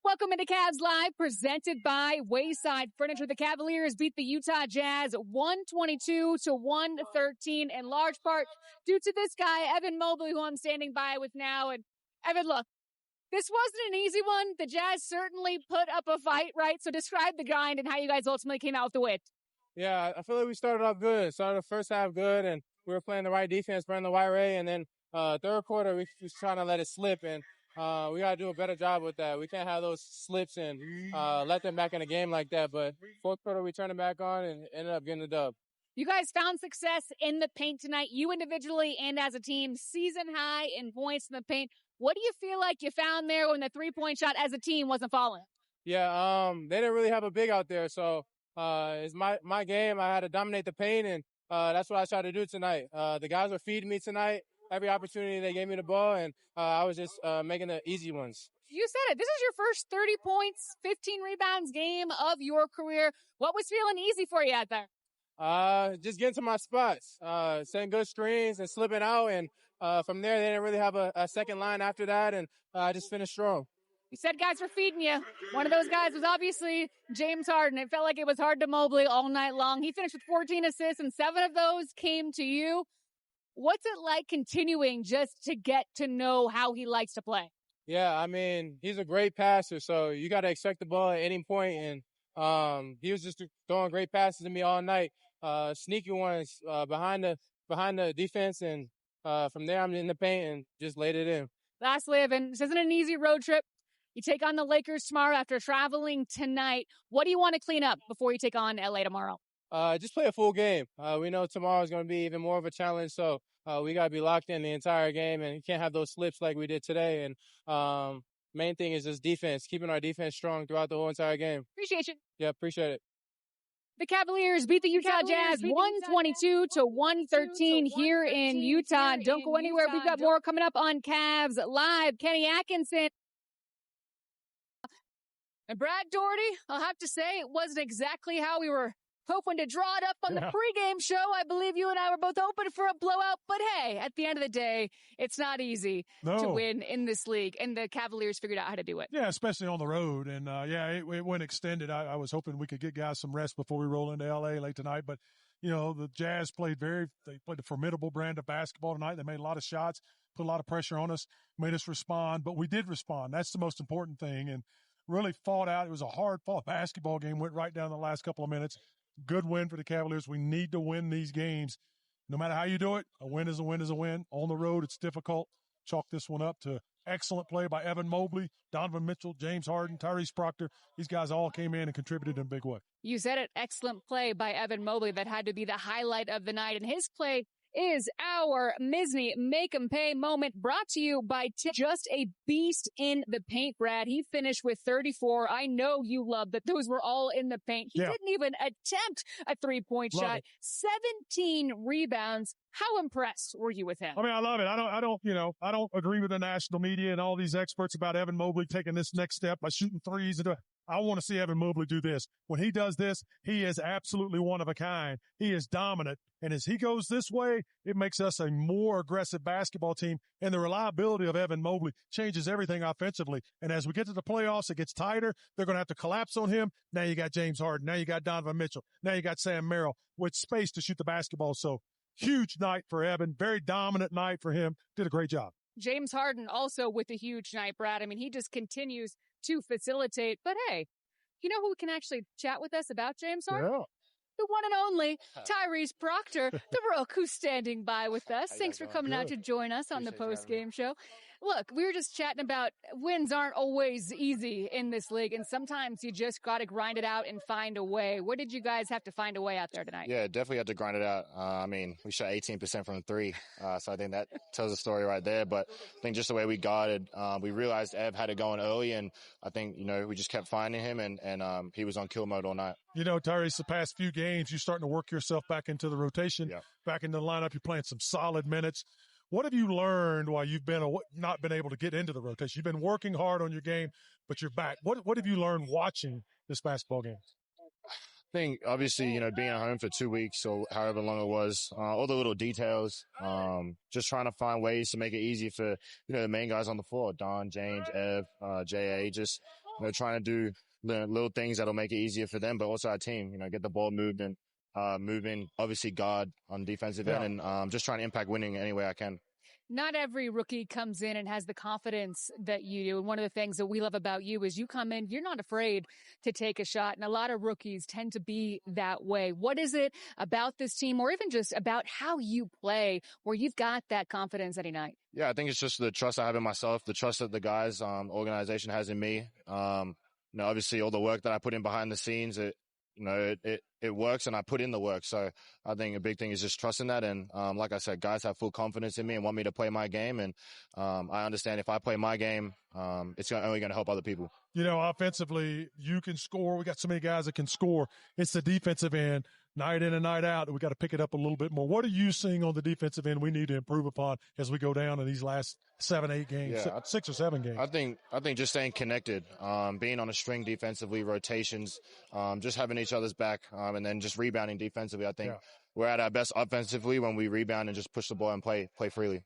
Welcome into Cavs Live, presented by Wayside Furniture. The Cavaliers beat the Utah Jazz 122-113, in large part due to this guy, Evan Mobley, who I'm standing by with now. And Evan, look, this wasn't an easy one. The Jazz certainly put up a fight, right? So describe the grind and how you guys ultimately came out with the win. Yeah, I feel like we started off good. Started the first half good, and we were playing the right defense, running the right way. And then third quarter, we was trying to let it slip, and we got to do a better job with that. We can't have those slips and let them back in the game like that. But fourth quarter, we turned it back on and ended up getting the dub. You guys found success in the paint tonight, you individually and as a team, season high in points in the paint. What do you feel like you found there when the three-point shot as a team wasn't falling? Yeah, they didn't really have a big out there, so it's my game. I had to dominate the paint, and that's what I tried to do tonight. The guys were feeding me tonight. Every opportunity they gave me the ball, and I was just making the easy ones. You said it. This is your first 30 points, 15 rebounds game of your career. What was feeling easy for you out there? Just getting to my spots, setting good screens and slipping out. And from there, they didn't really have a second line after that, and I just finished strong. You said guys were feeding you. One of those guys was obviously James Harden. It felt like it was hard to Mobley all night long. He finished with 14 assists, and 7 of those came to you. What's it like continuing just to get to know how he likes to play? Yeah, I mean, he's a great passer, so you got to expect the ball at any point. And he was just throwing great passes to me all night, sneaky ones behind the defense. And from there, I'm in the paint and just laid it in. Lastly, Evan, this isn't an easy road trip. You take on the Lakers tomorrow after traveling tonight. What do you want to clean up before you take on LA tomorrow? Just play a full game. We know tomorrow is going to be even more of a challenge, so we got to be locked in the entire game, and you can't have those slips like we did today. And main thing is just defense, keeping our defense strong throughout the whole entire game. Appreciate you. Yeah, appreciate it. The Cavaliers beat the Utah Jazz 122-113 here in Utah. Don't go anywhere. We've got more coming up on Cavs Live. Kenny Atkinson. And Brad Daugherty, I'll have to say, it wasn't exactly how we were hoping to draw it up on the pregame show. I believe you and I were both hoping for a blowout. But hey, at the end of the day, it's not easy to win in this league. And the Cavaliers figured out how to do it. Yeah, especially on the road. And, it went extended. I was hoping we could get guys some rest before we roll into L.A. late tonight. But, the Jazz played a formidable brand of basketball tonight. They made a lot of shots, put a lot of pressure on us, made us respond. But we did respond. That's the most important thing. And really fought out. It was a hard-fought basketball game, went right down the last couple of minutes. Good win for the Cavaliers. We need to win these games. No matter how you do it, a win is a win is a win. On the road, it's difficult. Chalk this one up to excellent play by Evan Mobley, Donovan Mitchell, James Harden, Tyrese Proctor. These guys all came in and contributed in a big way. You said it. Excellent play by Evan Mobley. That had to be the highlight of the night. And his play is our Misney Make 'em Pay moment, brought to you by Just a beast in the paint, Brad. He finished with 34. I know you love that those were all in the paint. He didn't even attempt a three-point shot. 17 rebounds. How impressed were you with him? I mean, I love it. I don't agree with the national media and all these experts about Evan Mobley taking this next step by shooting threes. I want to see Evan Mobley do this. When he does this, he is absolutely one of a kind. He is dominant. And as he goes this way, it makes us a more aggressive basketball team. And the reliability of Evan Mobley changes everything offensively. And as we get to the playoffs, it gets tighter. They're going to have to collapse on him. Now you got James Harden. Now you got Donovan Mitchell. Now you got Sam Merrill with space to shoot the basketball. So huge night for Evan. Very dominant night for him. Did a great job. James Harden also with a huge night, Brad. I mean, he just continues to facilitate. But hey, you know who can actually chat with us about James Harden? Yeah. The one and only Tyrese Proctor, the Rook, who's standing by with us. Thanks for coming out to join us on the post-game show. Look, we were just chatting about wins aren't always easy in this league, and sometimes you just got to grind it out and find a way. What did you guys have to find a way out there tonight? Yeah, definitely had to grind it out. We shot 18% from 3, so I think that tells the story right there. But I think just the way we guarded, we realized Ev had it going early, and I think, we just kept finding him, and he was on kill mode all night. Tyrese, the past few games, you're starting to work yourself back into the rotation, back into the lineup. You're playing some solid minutes. What have you learned while you've not been able to get into the rotation? You've been working hard on your game, but you're back. What have you learned watching this basketball game? I think, obviously, being at home for 2 weeks or however long it was, all the little details, just trying to find ways to make it easy for, the main guys on the floor, Don, James, Ev, J.A., just trying to do the little things that'll make it easier for them, but also our team, get the ball moved and move in, obviously guard on defensive end, and just trying to impact winning any way I can. Not every rookie comes in and has the confidence that you do. And one of the things that we love about you is you come in, you're not afraid to take a shot. And a lot of rookies tend to be that way. What is it about this team, or even just about how you play, where you've got that confidence any night? Yeah, I think it's just the trust I have in myself, the trust that the guys, organization has in me. Obviously all the work that I put in behind the scenes, it works, and I put in the work. So I think a big thing is just trusting that. And like I said, guys have full confidence in me and want me to play my game. And I understand if I play my game, it's only going to help other people. Offensively, you can score. We got so many guys that can score. It's the defensive end, night in and night out, that we got to pick it up a little bit more. What are you seeing on the defensive end we need to improve upon as we go down in these last 7, 8 games, 6 or 7 games? I think just staying connected, being on a string defensively, rotations, just having each other's back, and then just rebounding defensively. I think we're at our best offensively when we rebound and just push the ball and play freely.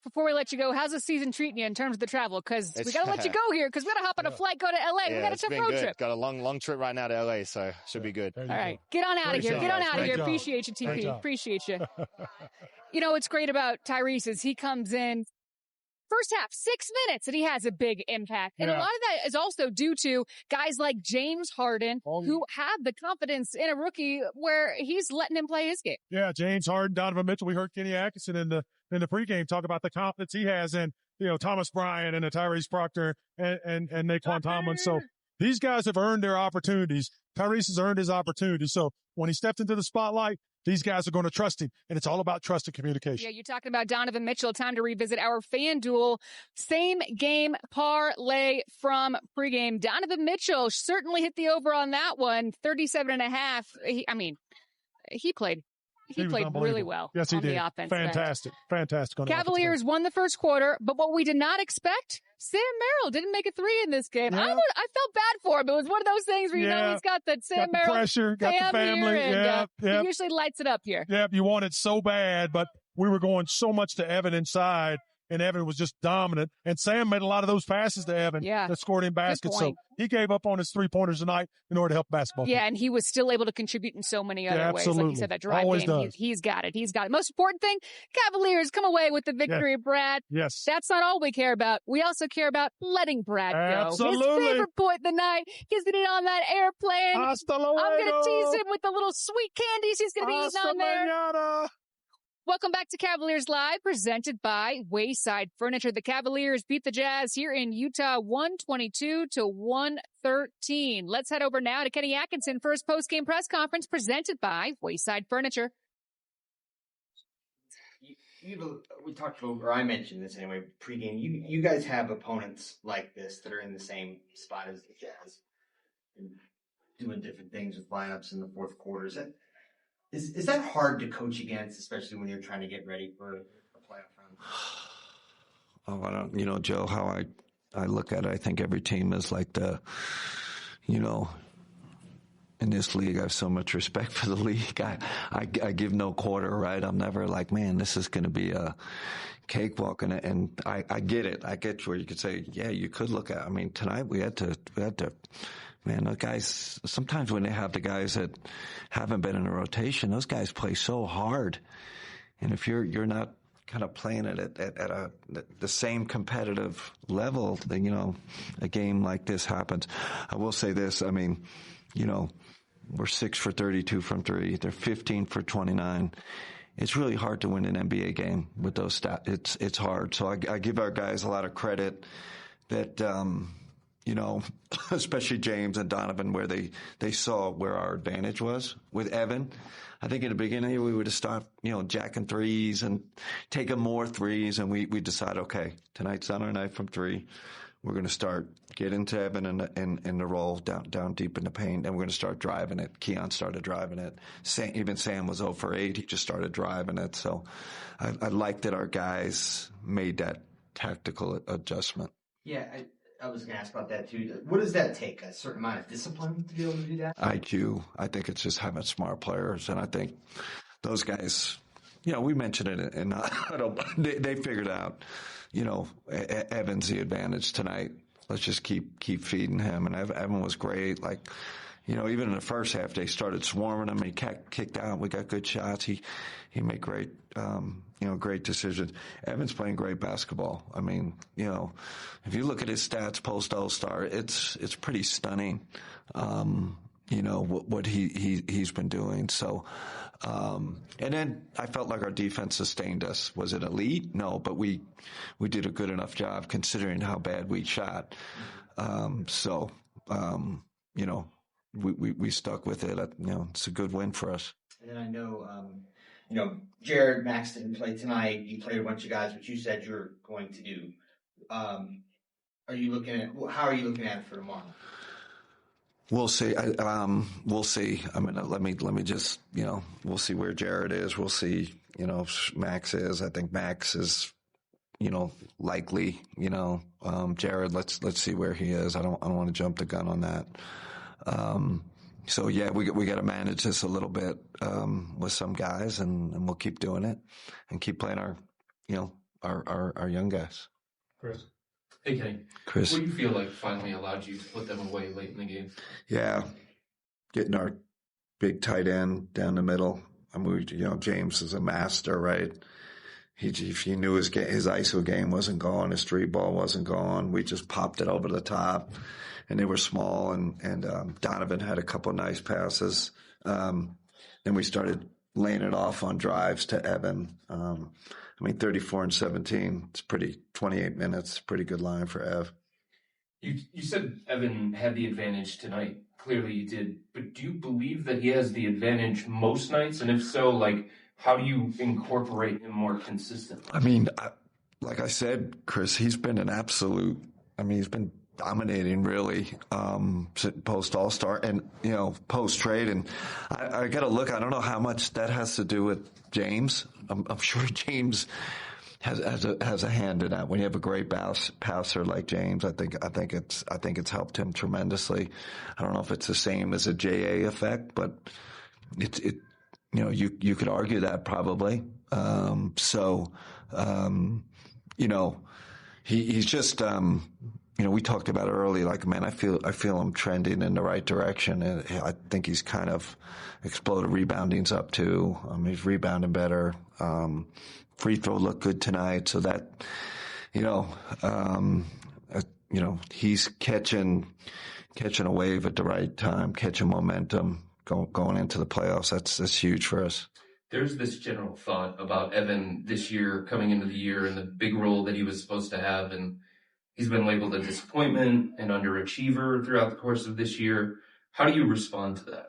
Before we let you go, how's the season treating you in terms of the travel? Because we got to let you go here because we got to hop on a flight, go to L.A. We got a tough road trip. Got a long trip right now to L.A., so should be good. All right. Get on out of here. Get on out of here. Appreciate you, TP. Appreciate you. What's great about Tyrese is he comes in first half, 6 minutes, and he has a big impact. And a lot of that is also due to guys like James Harden, who have the confidence in a rookie where he's letting him play his game. Yeah, James Harden, Donovan Mitchell. We heard Kenny Atkinson in the pregame talk about the confidence he has in, Thomas Bryant and Tyrese Proctor and Naquan Tomlin. So these guys have earned their opportunities. Tyrese has earned his opportunity. So when he stepped into the spotlight, these guys are going to trust him, and it's all about trust and communication. Yeah, you're talking about Donovan Mitchell. Time to revisit our FanDuel same game parlay from pregame. Donovan Mitchell certainly hit the over on that one, 37.5. He played really well on the offense. Fantastic. Cavaliers won the first quarter, but what we did not expect, Sam Merrill didn't make a 3 in this game. Yeah. I felt bad for him. It was one of those things where, he's got that Sam Merrill pressure, got the family. And, he usually lights it up here. Yep, you want it so bad, but we were going so much to Evan inside, and Evan was just dominant. And Sam made a lot of those passes to Evan that scored in baskets. So he gave up on his 3-pointers tonight in order to help basketball. Yeah, and he was still able to contribute in so many other ways. Like you said, that drive game, he's got it. Most important thing, Cavaliers come away with the victory, Brad. Yes. That's not all we care about. We also care about letting Brad go. Absolutely. His favorite point of the night, kissing it on that airplane. Hasta luego. I'm going to tease him with the little sweet candies he's going to be eating on there. Mañana. Welcome back to Cavaliers Live, presented by Wayside Furniture. The Cavaliers beat the Jazz here in Utah 122-113. Let's head over now to Kenny Atkinson for his post-game press conference presented by Wayside Furniture. We talked about, or I mentioned this anyway, pregame. You guys have opponents like this that are in the same spot as the Jazz and doing different things with lineups in the fourth quarter. Is that hard to coach against, especially when you're trying to get ready for a playoff round? I don't, Joe, how I look at it, I think every team is like in this league, I have so much respect for the league. I give no quarter, right? I'm never like, man, this is going to be a cakewalk. And I get it. I get where you could say, yeah, you could look at, tonight we had to, man, those guys, sometimes when they have the guys that haven't been in a rotation, those guys play so hard. And if you're not kind of playing it at the same competitive level, then, a game like this happens. I will say this, we're 6 for 32 from 3. They're 15 for 29. It's really hard to win an NBA game with those stats. It's hard. So I give our guys a lot of credit that, especially James and Donovan, where they saw where our advantage was. With Evan, I think in the beginning we would have stopped, jacking threes and taking more threes, and we decided, okay, tonight's not our night from 3. We're going to start getting to Evan and the roll down deep in the paint, and we're going to start driving it. Keon started driving it. Even Sam was 0 for 8. He just started driving it. So I like that our guys made that tactical adjustment. Yeah, I was going to ask about that too. What does that take? A certain amount of discipline to be able to do that? IQ. I think it's just having smart players, and I think those guys, we mentioned it, and they figured out, Evan's the advantage tonight. let's just keep feeding him. And Evan was great. Like, even in the first half, they started swarming him. He kicked out. We got good shots. He made great, great decisions. Evan's playing great basketball. I mean, if you look at his stats post All-Star, it's pretty stunning. What he's been doing. So, and then I felt like our defense sustained us. Was it elite? No, but we did a good enough job considering how bad we shot. We stuck with it. It's a good win for us. And then I know, Jared, Max didn't play tonight. You played a bunch of guys, which you said you were going to do. How are you looking at it for tomorrow? We'll see. We'll see. I mean, let me just, we'll see where Jared is. We'll see, Max is. I think Max is, likely, Jared, let's see where he is. I don't want to jump the gun on that. We got to manage this a little bit, with some guys and we'll keep doing it and keep playing our young guys. Chris. Hey, Kenny. Chris. What do you feel like finally allowed you to put them away late in the game? Yeah. Getting our big tight end down the middle. I mean, James is a master, right? He knew his ISO game wasn't going, his three ball wasn't going. We just popped it over the top, and they were small, and Donovan had a couple nice passes. Then we started laying it off on drives to Evan. 34 and 17, it's 28 minutes, pretty good line for Ev. You said Evan had the advantage tonight. Clearly he did. But do you believe that he has the advantage most nights? And if so, how do you incorporate him more consistently? I mean, like I said, Chris, he's been he's been dominating really, post All-Star and, post trade. And I got to look, I don't know how much that has to do with James. I'm sure James has a hand in that. When you have a great passer like James, I think it's helped him tremendously. I don't know if it's the same as a JA effect, but you could argue that probably. He's just, we talked about it early, I feel him trending in the right direction. And I think he's kind of exploded. Rebounding's up too. He's rebounding better. Free throw looked good tonight. So that, he's catching a wave at the right time, catching momentum, going into the playoffs. That's huge for us. There's this general thought about Evan this year, coming into the year, and the big role that he was supposed to have, and he's been labeled a disappointment, an underachiever throughout the course of this year. How do you respond to that?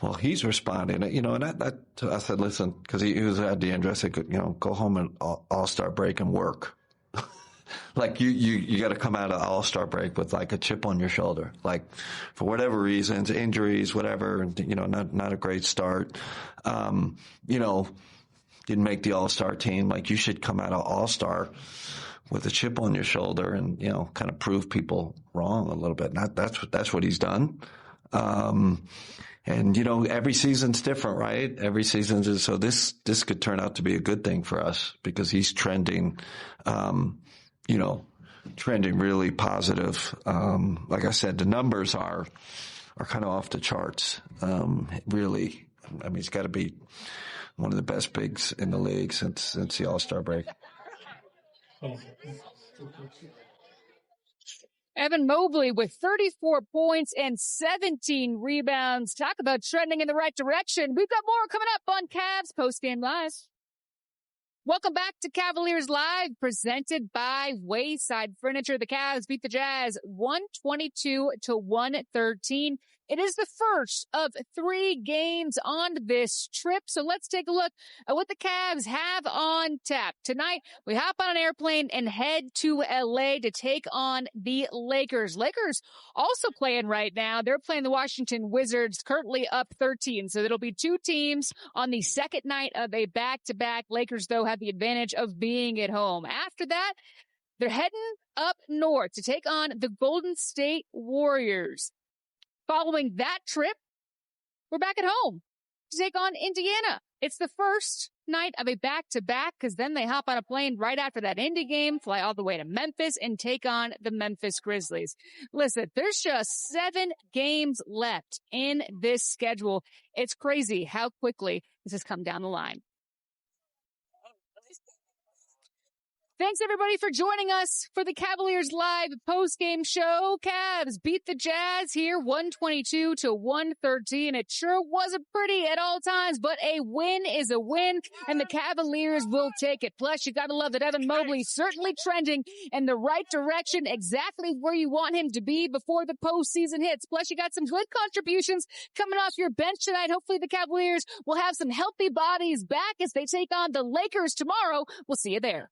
Well, he's responding, and I said, listen, because he was at the end, I said, go home and All-Star break and work. You got to come out of All-Star break with a chip on your shoulder, for whatever reasons, injuries, whatever, not a great start. Didn't make the All-Star team. You should come out of All-Star with a chip on your shoulder and, kind of prove people wrong a little bit. That's what he's done. Every season's different, right? Every season's, so this could turn out to be a good thing for us because he's trending, trending really positive. Like I said, the numbers are kind of off the charts. Really. He's got to be one of the best bigs in the league since the All-Star break. Evan Mobley with 34 points and 17 rebounds. Talk about trending in the right direction. We've got more coming up on Cavs Postgame Live. Welcome back to Cavaliers Live, presented by Wayside Furniture. The Cavs beat the Jazz 122-113. It is the first of 3 games on this trip. So let's take a look at what the Cavs have on tap. Tonight, we hop on an airplane and head to LA to take on the Lakers. Lakers also playing right now. They're playing the Washington Wizards, currently up 13. So it'll be 2 teams on the second night of a back-to-back. Lakers, though, have the advantage of being at home. After that, they're heading up north to take on the Golden State Warriors. Following that trip, we're back at home to take on Indiana. It's the first night of a back-to-back because then they hop on a plane right after that Indy game, fly all the way to Memphis, and take on the Memphis Grizzlies. Listen, there's just 7 games left in this schedule. It's crazy how quickly this has come down the line. Thanks, everybody, for joining us for the Cavaliers Live post-game show. Cavs beat the Jazz here 122-113. It sure wasn't pretty at all times, but a win is a win, and the Cavaliers will take it. Plus, you got to love that Evan Mobley certainly trending in the right direction, exactly where you want him to be before the postseason hits. Plus, you got some good contributions coming off your bench tonight. Hopefully, the Cavaliers will have some healthy bodies back as they take on the Lakers tomorrow. We'll see you there.